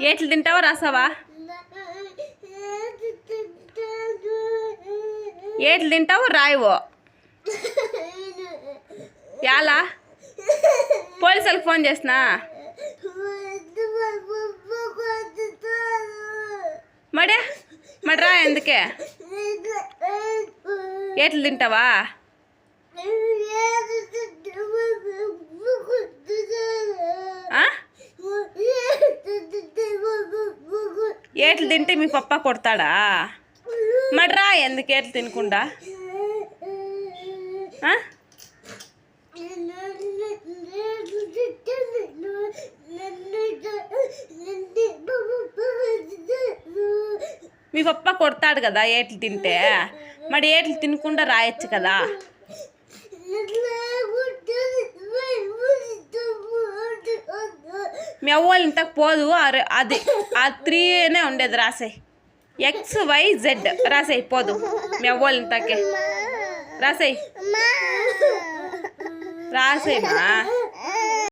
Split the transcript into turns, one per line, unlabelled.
ఏట్లు తింటావా రాసావా? ఏట్లు తింటావు రాయవో ఎలా పోలీసులకు ఫోన్ చేసినా మడే రా ఎందుకే ఏట్లు తింటావా? ఏట్లు తింటే మీ పప్ప కొడతాడా? రా ఎందుకు ఏట్లు తినకుండా? మీ పప్ప కొడతాడు కదా ఏట్లు తింటే, మరి ఏట్లు తినకుండా రాయొచ్చు కదా. మీ అవ్వాలి ఇంతకు పోదు అది 3 ఉండేది రాసేయి. XYZ రాసేయి పోదు మీ అవ్వాలి ఇంతకే రాసేయి రాసేయమ్మా.